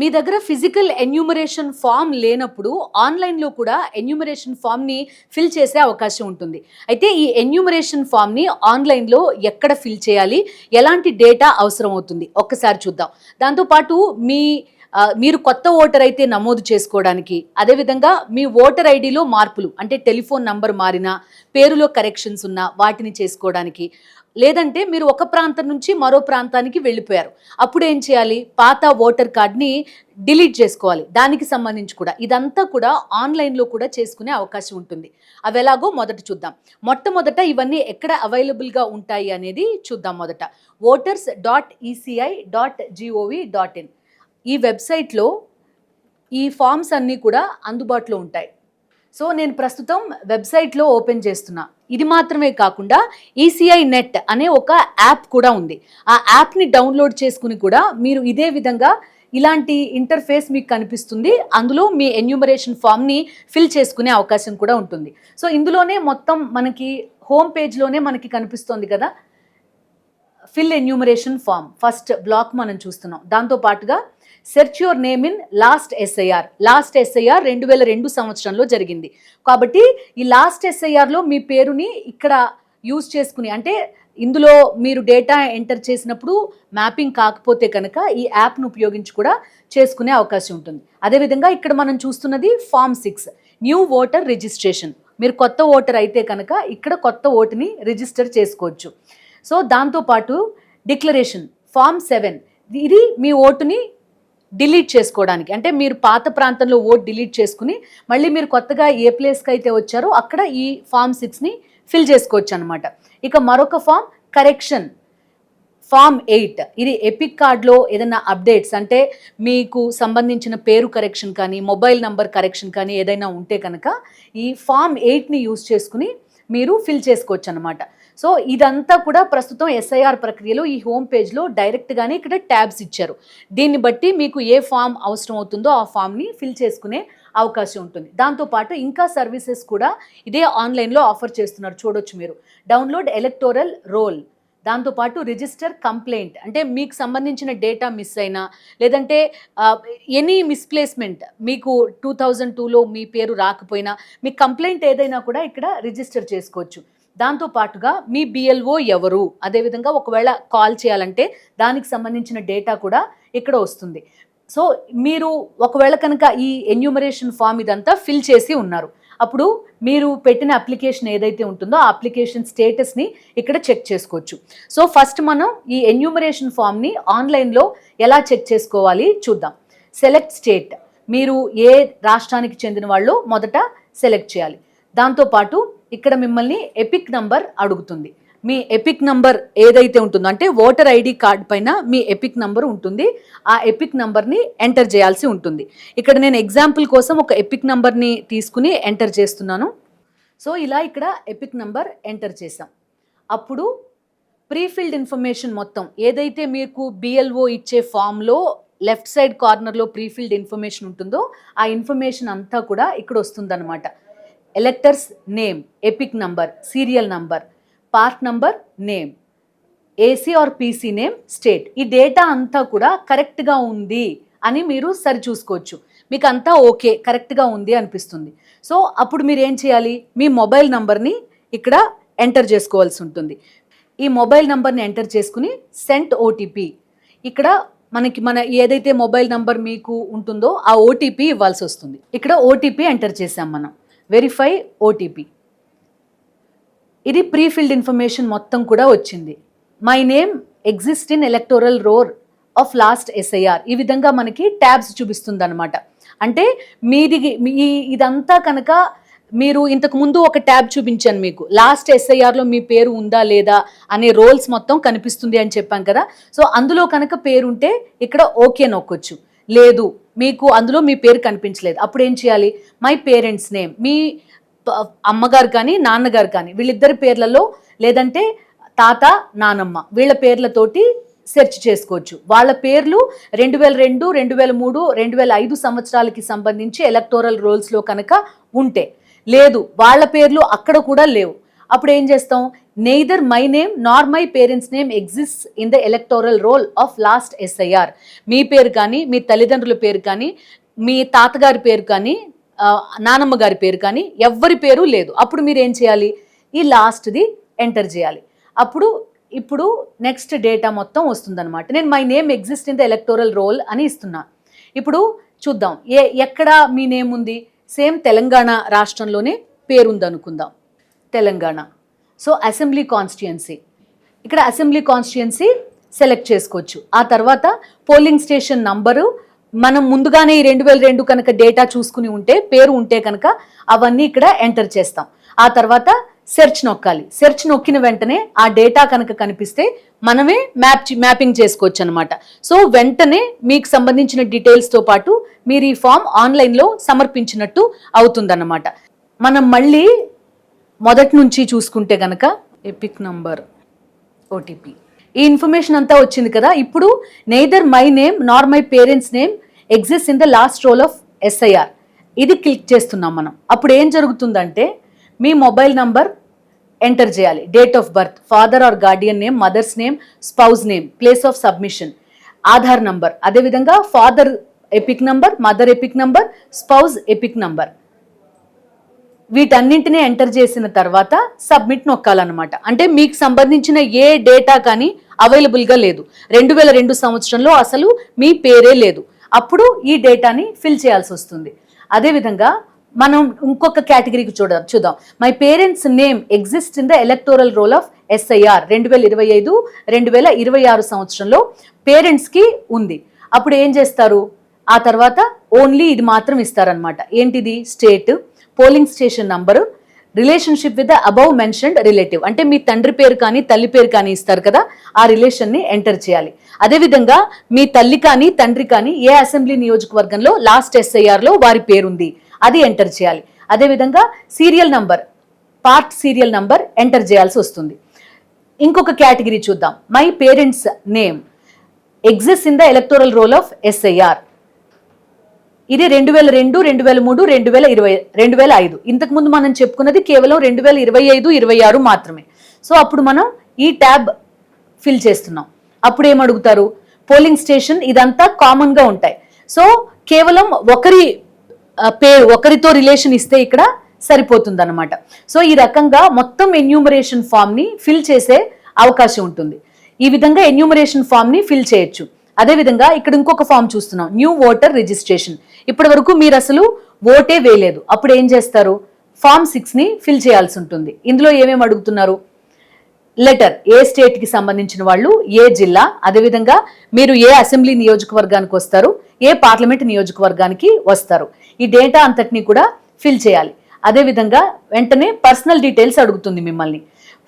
మీ దగ్గర physical enumeration form లేనప్పుడు ఆన్లైన్లో కూడా ఎన్యూమరేషన్ ఫామ్ని ఫిల్ చేసే అవకాశం ఉంటుంది. అయితే ఈ ఎన్యూమరేషన్ ఫామ్ని ఆన్లైన్లో ఎక్కడ ఫిల్ చేయాలి, ఎలాంటి డేటా అవసరం అవుతుంది ఒక్కసారి చూద్దాం. దాంతోపాటు మీరు కొత్త ఓటర్ అయితే నమోదు చేసుకోవడానికి, అదేవిధంగా మీ ఓటర్ ఐడిలో మార్పులు అంటే టెలిఫోన్ నంబర్ మారినా, పేరులో కరెక్షన్స్ ఉన్నా వాటిని చేసుకోవడానికి, లేదంటే మీరు ఒక ప్రాంతం నుంచి మరో ప్రాంతానికి వెళ్ళిపోయారు, అప్పుడు ఏం చేయాలి, పాత ఓటర్ కార్డ్ని డిలీట్ చేసుకోవాలి, దానికి సంబంధించి కూడా ఇదంతా కూడా ఆన్లైన్లో కూడా చేసుకునే అవకాశం ఉంటుంది. అవి ఎలాగో మొదట చూద్దాం. మొట్టమొదట ఇవన్నీ ఎక్కడ అవైలబుల్గా ఉంటాయి అనేది చూద్దాం. మొదట voters.eci.gov.in ఈ వెబ్సైట్లో ఈ ఫామ్స్ అన్నీ కూడా అందుబాటులో ఉంటాయి. సో నేను ప్రస్తుతం వెబ్సైట్లో ఓపెన్ చేస్తున్నా. ఇది మాత్రమే కాకుండా ఈసీఐ నెట్ అనే ఒక యాప్ కూడా ఉంది. ఆ యాప్ని డౌన్లోడ్ చేసుకుని కూడా మీరు ఇదే విధంగా ఇలాంటి ఇంటర్ఫేస్ మీకు కనిపిస్తుంది. అందులో మీ ఎన్యూమరేషన్ ఫామ్ని ఫిల్ చేసుకునే అవకాశం కూడా ఉంటుంది. సో ఇందులోనే మొత్తం మనకి హోమ్ పేజ్లోనే మనకి కనిపిస్తుంది కదా fill enumeration form. First block మనం చూస్తున్నాం. దాంతోపాటుగా search your name in last SIR. Last SIR 2002 సంవత్సరంలో జరిగింది కాబట్టి ఈ లాస్ట్ ఎస్ఐఆర్లో మీ పేరుని ఇక్కడ యూజ్ చేసుకుని, అంటే ఇందులో మీరు డేటా ఎంటర్ చేసినప్పుడు మ్యాపింగ్ కాకపోతే కనుక ఈ యాప్ను ఉపయోగించి కూడా చేసుకునే అవకాశం ఉంటుంది. అదేవిధంగా ఇక్కడ మనం చూస్తున్నది ఫామ్ 6 న్యూ ఓటర్ రిజిస్ట్రేషన్. మీరు కొత్త ఓటర్ అయితే కనుక ఇక్కడ కొత్త ఓటుని రిజిస్టర్ చేసుకోవచ్చు. సో దాంతోపాటు డిక్లరేషన్ ఫామ్ 7 ఇది మీ ఓటుని డిలీట్ చేసుకోవడానికి, అంటే మీరు పాత ప్రాంతంలో ఓట్ డిలీట్ చేసుకుని మళ్ళీ మీరు కొత్తగా ఏ ప్లేస్కి అయితే వచ్చారో అక్కడ ఈ ఫామ్ 6ని ఫిల్ చేసుకోవచ్చు అనమాట. ఇక మరొక ఫామ్ కరెక్షన్ ఫామ్ 8. ఇది ఎపిక్ కార్డ్లో ఏదైనా అప్డేట్స్, అంటే మీకు సంబంధించిన పేరు కరెక్షన్ కానీ మొబైల్ నంబర్ కరెక్షన్ కానీ ఏదైనా ఉంటే కనుక ఈ ఫామ్ 8ని యూజ్ చేసుకుని మీరు ఫిల్ చేసుకోవచ్చు అనమాట. సో ఇదంతా కూడా ప్రస్తుతం ఎస్ఐఆర్ ప్రక్రియలో ఈ హోమ్ పేజ్లో డైరెక్ట్గానే ఇక్కడ ట్యాబ్స్ ఇచ్చారు. దీన్ని బట్టి మీకు ఏ ఫామ్ అవసరం అవుతుందో ఆ ఫామ్ని ఫిల్ చేసుకునే అవకాశం ఉంటుంది. దాంతోపాటు ఇంకా సర్వీసెస్ కూడా ఇదే ఆన్లైన్లో ఆఫర్ చేస్తున్నారు, చూడొచ్చు మీరు. డౌన్లోడ్ ఎలక్టోరల్ రోల్, దాంతోపాటు రిజిస్టర్ కంప్లైంట్, అంటే మీకు సంబంధించిన డేటా మిస్ అయినా లేదంటే ఎనీ మిస్ప్లేస్మెంట్, మీకు 2002లో మీ పేరు రాకపోయినా మీ కంప్లైంట్ ఏదైనా కూడా ఇక్కడ రిజిస్టర్ చేసుకోవచ్చు. దాంతోపాటుగా మీ బిఎల్ఓ ఎవరు, అదేవిధంగా ఒకవేళ కాల్ చేయాలంటే దానికి సంబంధించిన డేటా కూడా ఇక్కడ వస్తుంది. సో మీరు ఒకవేళ కనుక ఈ ఎన్యూమరేషన్ ఫామ్ ఇదంతా ఫిల్ చేసి ఉన్నారు, అప్పుడు మీరు పెట్టిన అప్లికేషన్ ఏదైతే ఉంటుందో ఆ అప్లికేషన్ స్టేటస్ని ఇక్కడ చెక్ చేసుకోవచ్చు. సో ఫస్ట్ మనం ఈ ఎన్యూమరేషన్ ఫామ్ని ఆన్లైన్లో ఎలా చెక్ చేసుకోవాలి చూద్దాం. సెలెక్ట్ స్టేట్, మీరు ఏ రాష్ట్రానికి చెందిన వాళ్ళో మొదట సెలెక్ట్ చేయాలి. దాంతోపాటు ఇక్కడ మిమ్మల్ని ఎపిక్ నంబర్ అడుగుతుంది. మీ ఎపిక్ నంబర్ ఏదైతే ఉంటుందో, అంటే ఓటర్ ఐడి కార్డ్ పైన మీ ఎపిక్ నంబర్ ఉంటుంది, ఆ ఎపిక్ నంబర్ని ఎంటర్ చేయాల్సి ఉంటుంది. ఇక్కడ నేను ఎగ్జాంపుల్ కోసం ఒక ఎపిక్ నంబర్ని తీసుకుని ఎంటర్ చేస్తున్నాను. సో ఇలా ఇక్కడ ఎపిక్ నంబర్ ఎంటర్ చేసాం. అప్పుడు ప్రీఫిల్డ్ ఇన్ఫర్మేషన్ మొత్తం ఏదైతే మీకు బిఎల్ఓ ఇచ్చే ఫామ్లో లెఫ్ట్ సైడ్ కార్నర్లో ప్రీఫిల్డ్ ఇన్ఫర్మేషన్ ఉంటుందో ఆ ఇన్ఫర్మేషన్ అంతా కూడా ఇక్కడ వస్తుందన్నమాట. Electors name, epic number, serial number, part number, name, AC are PC name, state. ఈ డేటా అంతా కూడా కరెక్ట్గా ఉంది అని మీరు సరి చూసుకోవచ్చు. మీకు అంతా ఓకే కరెక్ట్గా ఉంది అనిపిస్తుంది. సో అప్పుడు మీరు ఏం చేయాలి, మీ మొబైల్ నంబర్ని ఇక్కడ ఎంటర్ చేసుకోవాల్సి ఉంటుంది. ఈ మొబైల్ నంబర్ని ఎంటర్ చేసుకుని సెంట్ ఓటీపీ, ఇక్కడ మన ఏదైతే మొబైల్ నంబర్ మీకు ఉంటుందో ఆ ఓటీపీ ఇవ్వాల్సి వస్తుంది. ఇక్కడ ఓటీపీ ఎంటర్ చేసాం మనం. వెరిఫై ఓటీపీ, ఇది ప్రీఫిల్డ్ ఇన్ఫర్మేషన్ మొత్తం కూడా వచ్చింది. My name exist in electoral roll of last SIR, ఈ విధంగా మనకి ట్యాబ్స్ చూపిస్తుంది అనమాట. అంటే ఇదంతా కనుక మీరు ఇంతకు ముందు ఒక ట్యాబ్ చూపించాను మీకు, లాస్ట్ ఎస్ఐఆర్లో మీ పేరు ఉందా లేదా అనే రోల్స్ మొత్తం కనిపిస్తుంది అని చెప్పాం కదా. సో అందులో కనుక పేరు ఉంటే ఇక్కడ ఓకే నొక్కొచ్చు. లేదు మీకు అందులో మీ పేరు కనిపించలేదు, అప్పుడు ఏం చేయాలి, మై పేరెంట్స్ నేమ్, మీ అమ్మగారు కానీ నాన్నగారు కానీ వీళ్ళిద్దరి పేర్లలో, లేదంటే తాత నానమ్మ వీళ్ళ పేర్లతోటి సెర్చ్ చేసుకోవచ్చు. వాళ్ళ పేర్లు 2002, 2003, 2005 సంవత్సరాలకి సంబంధించి ఎలక్టోరల్ రోల్స్లో కనుక ఉంటే, లేదు వాళ్ళ పేర్లు అక్కడ కూడా లేవు, అప్పుడు ఏం చేస్తాం, neither my name Nar my parents name exist in the electoral roll of last SIR. మీ పేరు కానీ, మీ తల్లిదండ్రుల పేరు కానీ, మీ తాతగారి పేరు కానీ, నానమ్మ గారి పేరు కానీ ఎవ్వరి పేరు లేదు. అప్పుడు మీరు ఏం చేయాలి, ఈ లాస్ట్ది ఎంటర్ చేయాలి. అప్పుడు ఇప్పుడు నెక్స్ట్ డేటా మొత్తం వస్తుందన్నమాట. నేను my name exist in the electoral roll అని ఇస్తున్నా. ఇప్పుడు చూద్దాం ఎక్కడ మీ నేమ్ ఉంది. సేమ్ తెలంగాణ రాష్ట్రంలోనే పేరు ఉంది అనుకుందాం, తెలంగాణ. సో అసెంబ్లీ కాన్స్టిట్యుయెన్సీ, ఇక్కడ అసెంబ్లీ కాన్స్టిట్యుయెన్సీ సెలెక్ట్ చేసుకోవచ్చు. ఆ తర్వాత పోలింగ్ స్టేషన్ నంబరు మనం ముందుగానే ఈ 2002 కనుక డేటా చూసుకుని ఉంటే, పేరు ఉంటే కనుక అవన్నీ ఇక్కడ ఎంటర్ చేస్తాం. ఆ తర్వాత సెర్చ్ నొక్కాలి. సెర్చ్ నొక్కిన వెంటనే ఆ డేటా కనుక కనిపిస్తే మనమే మ్యాపింగ్ చేసుకోవచ్చు అనమాట. సో వెంటనే మీకు సంబంధించిన డీటెయిల్స్తో పాటు మీరు ఈ ఫామ్ ఆన్లైన్లో సమర్పించినట్టు అవుతుందన్నమాట. మనం మళ్ళీ మొదటి నుంచి చూసుకుంటే కనుక ఎపిక్ నంబర్, ఓటీపీ, ఈ ఇన్ఫర్మేషన్ అంతా వచ్చింది కదా. ఇప్పుడు neither my name Nar my parents name exist in the last roll of SIR, ఇది క్లిక్ చేస్తున్నాం మనం. అప్పుడు ఏం జరుగుతుందంటే మీ మొబైల్ నంబర్ ఎంటర్ చేయాలి, date of birth, father are Guardian name, mother's name, spouse name, place of submission, Aadhaar number, అదేవిధంగా father epic number, mother epic number, spouse epic number, వీటన్నింటినీ enter చేసిన తర్వాత సబ్మిట్ నొక్కాలన్నమాట. అంటే మీకు సంబంధించిన ఏ డేటా కానీ అవైలబుల్గా లేదు. 2002 సంవత్సరంలో అసలు మీ పేరే లేదు. అప్పుడు ఈ డేటాని ఫిల్ చేయాల్సి వస్తుంది. అదేవిధంగా మనం ఇంకొక కేటగిరీకి చూద్దాం. My parents name exist in the electoral roll of SIR 2025-2026 సంవత్సరంలో పేరెంట్స్కి ఉంది. అప్పుడు ఏం చేస్తారు, ఆ తర్వాత ఓన్లీ ఇది మాత్రం ఇస్తారనమాట. ఏంటిది, state, polling station number, relationship with the above mentioned relative, అంటే మీ తండ్రి పేరు కానీ తల్లి పేరు కానీ ఇస్తారు కదా, ఆ రిలేషన్ని ఎంటర్ చేయాలి. అదేవిధంగా మీ తల్లి కానీ తండ్రి కానీ ఏ అసెంబ్లీ నియోజకవర్గంలో లాస్ట్ ఎస్ఐఆర్లో వారి పేరుంది, అది ఎంటర్ చేయాలి. అదేవిధంగా serial number, part serial number enter చేయాల్సి వస్తుంది. ఇంకొక కేటగిరీ చూద్దాం. My parents name exist in the electoral roll of SIR, ఇది 2002, 2003, 2005. ఇంతకుముందు మనం చెప్పుకున్నది కేవలం 2025-26 మాత్రమే. సో అప్పుడు మనం ఈ ట్యాబ్ ఫిల్ చేస్తున్నాం. అప్పుడు ఏమడుగుతారు, పోలింగ్ స్టేషన్, ఇదంతా కామన్గా ఉంటాయి. సో కేవలం ఒకరితో రిలేషన్ ఇస్తే ఇక్కడ సరిపోతుంది అనమాట. సో ఈ రకంగా మొత్తం ఎన్యూమరేషన్ ఫామ్ని ఫిల్ చేసే అవకాశం ఉంటుంది. ఈ విధంగా ఎన్యూమరేషన్ ఫామ్ని ఫిల్ చేయొచ్చు. అదేవిధంగా ఇక్కడ ఇంకొక ఫామ్ చూస్తున్నాం, న్యూ ఓటర్ రిజిస్ట్రేషన్. ఇప్పటి వరకు మీరు అసలు ఓటే వేయలేదు. అప్పుడు ఏం చేస్తారు, ఫామ్ 6ని ఫిల్ చేయాల్సి ఉంటుంది. ఇందులో ఏమేమి అడుగుతున్నారు, లెటర్, ఏ స్టేట్కి సంబంధించిన వాళ్ళు, ఏ జిల్లా, అదేవిధంగా మీరు ఏ అసెంబ్లీ నియోజకవర్గానికి వస్తారు, ఏ పార్లమెంట్ నియోజకవర్గానికి వస్తారు, ఈ డేటా అంతటినీ కూడా ఫిల్ చేయాలి. అదేవిధంగా వెంటనే పర్సనల్ డీటెయిల్స్ అడుగుతుంది మిమ్మల్ని.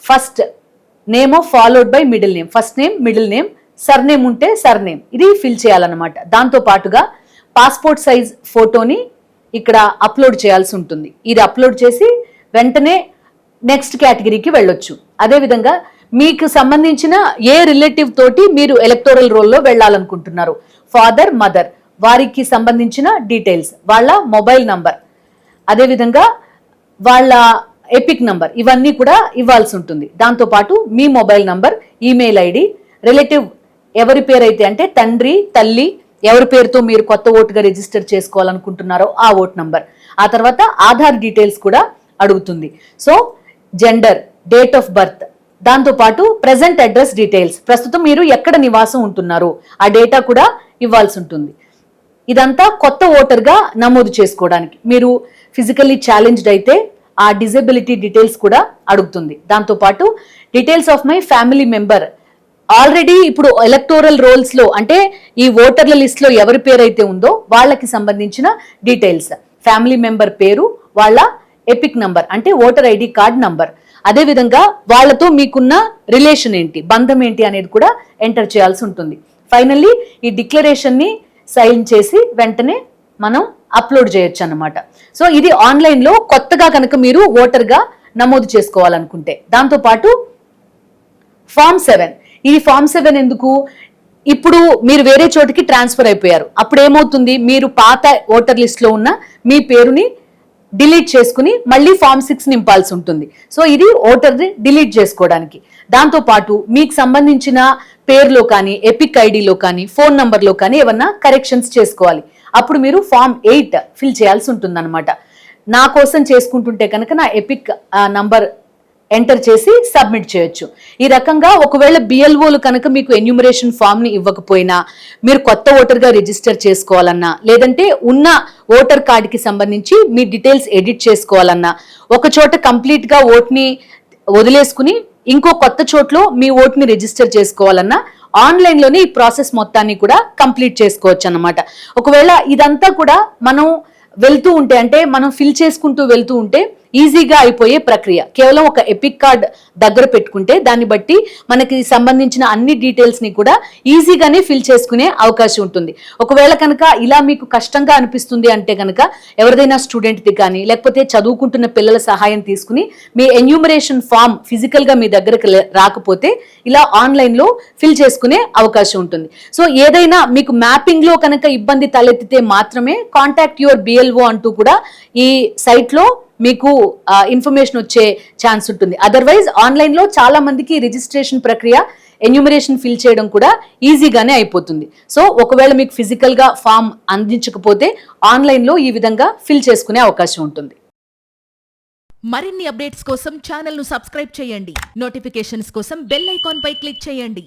First name followed by middle name, first name, middle name, surname ఉంటే సర్నేమ్, ఇది ఫిల్ చేయాలన్నమాట. దాంతో పాటుగా పాస్పోర్ట్ సైజ్ ఫోటోని ఇక్కడ అప్లోడ్ చేయాల్సి ఉంటుంది. ఇది అప్లోడ్ చేసి వెంటనే నెక్స్ట్ కేటగిరీకి వెళ్ళొచ్చు. అదేవిధంగా మీకు సంబంధించిన ఏ రిలేటివ్ తోటి మీరు ఎలక్టోరల్ రోల్లో వెళ్ళాలనుకుంటున్నారు, ఫాదర్, మదర్, వారికి సంబంధించిన డీటెయిల్స్, వాళ్ళ మొబైల్ నంబర్, అదేవిధంగా వాళ్ళ ఎపిక్ నంబర్, ఇవన్నీ కూడా ఇవ్వాల్సి ఉంటుంది. దాంతోపాటు మీ mobile number, email ID, relative ఎవరి పేరైతే అంటే తండ్రి, తల్లి, ఎవరి పేరుతో మీరు కొత్త ఓటుగా రిజిస్టర్ చేసుకోవాలనుకుంటున్నారో ఆ ఓట్ నంబర్, ఆ తర్వాత ఆధార్ డీటెయిల్స్ కూడా అడుగుతుంది. So gender, date of birth, దాంతోపాటు ప్రెజెంట్ అడ్రస్ డీటెయిల్స్, ప్రస్తుతం మీరు ఎక్కడ నివాసం ఉంటున్నారు ఆ డేటా కూడా ఇవ్వాల్సి ఉంటుంది. ఇదంతా కొత్త ఓటర్గా నమోదు చేసుకోవడానికి. మీరు ఫిజికల్లీ ఛాలెంజ్డ్ అయితే ఆ డిజబిలిటీ డీటెయిల్స్ కూడా అడుగుతుంది. దాంతోపాటు details of my family member, already ఇప్పుడు ఎలక్టోరల్ రోల్స్ లో అంటే ఈ ఓటర్ల లిస్ట్ లో ఎవరి పేరు అయితే ఉందో వాళ్ళకి సంబంధించిన డీటెయిల్స్, ఫ్యామిలీ మెంబర్ పేరు, వాళ్ళ ఎపిక్ నంబర్ అంటే ఓటర్ ఐడి కార్డ్ నంబర్, అదేవిధంగా వాళ్ళతో మీకున్న రిలేషన్ ఏంటి, బంధం ఏంటి అనేది కూడా ఎంటర్ చేయాల్సి ఉంటుంది. ఫైనల్లీ ఈ డిక్లరేషన్ ని సైన్ చేసి వెంటనే మనం అప్లోడ్ చేయొచ్చు అన్నమాట. సో ఇది ఆన్లైన్ లో కొత్తగా కనుక మీరు ఓటర్ గా నమోదు చేసుకోవాలనుకుంటే. దాంతోపాటు ఫామ్ 7, ఈ ఫామ్ 7 ఎందుకు, ఇప్పుడు మీరు వేరే చోటికి ట్రాన్స్ఫర్ అయిపోయారు. అప్పుడు ఏమవుతుంది, మీరు పాత ఓటర్ లిస్ట్ లో ఉన్న మీ పేరుని డిలీట్ చేసుకుని మళ్ళీ ఫామ్ 6 నింపాల్సి ఉంటుంది. సో ఇది ఓటర్ని డిలీట్ చేసుకోవడానికి. దాంతోపాటు మీకు సంబంధించిన పేరులో కానీ, ఎపిక్ ఐడిలో కానీ, ఫోన్ నంబర్లో కానీ ఏమన్నా కరెక్షన్స్ చేసుకోవాలి. అప్పుడు మీరు ఫామ్ 8 ఫిల్ చేయాల్సి ఉంటుందన్నమాట. నా కోసం చేసుకుంటుంటే కనుక నా ఎపిక్ నంబర్ ఎంటర్ చేసి సబ్మిట్ చేయొచ్చు. ఈ రకంగా ఒకవేళ బిఎల్ఓలు కనుక మీకు ఎన్యూమరేషన్ ఫామ్ని ఇవ్వకపోయినా, మీరు కొత్త ఓటర్గా రిజిస్టర్ చేసుకోవాలన్నా, లేదంటే ఉన్న ఓటర్ కార్డుకి సంబంధించి మీ డీటెయిల్స్ ఎడిట్ చేసుకోవాలన్నా, ఒక చోట కంప్లీట్గా ఓట్ని వదిలేసుకుని ఇంకో కొత్త చోట్లో మీ ఓట్ని రిజిస్టర్ చేసుకోవాలన్నా ఆన్లైన్లోనే ఈ ప్రాసెస్ మొత్తాన్ని కూడా కంప్లీట్ చేసుకోవచ్చు అన్నమాట. ఒకవేళ ఇదంతా కూడా మనం వెళ్తూ ఉంటే, అంటే మనం ఫిల్ చేసుకుంటూ వెళ్తూ ఉంటే ఈజీగా అయిపోయే ప్రక్రియ. కేవలం ఒక ఎపిక్ కార్డ్ దగ్గర పెట్టుకుంటే దాన్ని బట్టి మనకి సంబంధించిన అన్ని డీటెయిల్స్ని కూడా ఈజీగానే ఫిల్ చేసుకునే అవకాశం ఉంటుంది. ఒకవేళ కనుక ఇలా మీకు కష్టంగా అనిపిస్తుంది అంటే కనుక ఎవరిదైనా స్టూడెంట్ది కానీ, లేకపోతే చదువుకుంటున్న పిల్లల సహాయం తీసుకుని మీ ఎన్యూమరేషన్ ఫామ్ ఫిజికల్గా మీ దగ్గరకు రాకపోతే ఇలా ఆన్లైన్లో ఫిల్ చేసుకునే అవకాశం ఉంటుంది. సో ఏదైనా మీకు మ్యాపింగ్లో కనుక ఇబ్బంది తలెత్తితే మాత్రమే కాంటాక్ట్ యువర్ బిఎల్ఓ అంటూ కూడా ఈ సైట్లో మీకు ఇన్ఫర్మేషన్ వచ్చే ఛాన్స్ ఉంటుంది. అదర్వైజ్ ఆన్లైన్లో చాలా మందికి రిజిస్ట్రేషన్ ప్రక్రియ, ఎన్యూమరేషన్ ఫిల్ చేయడం కూడా ఈజీగానే అయిపోతుంది. సో ఒకవేళ మీకు ఫిజికల్గా ఫామ్ అందించకపోతే ఆన్లైన్లో ఈ విధంగా ఫిల్ చేసుకునే అవకాశం ఉంటుంది. మరిన్ని అప్డేట్స్ కోసం ఛానల్ను సబ్స్క్రైబ్ చేయండి. నోటిఫికేషన్స్ కోసం బెల్ ఐకాన్ పై క్లిక్ చేయండి.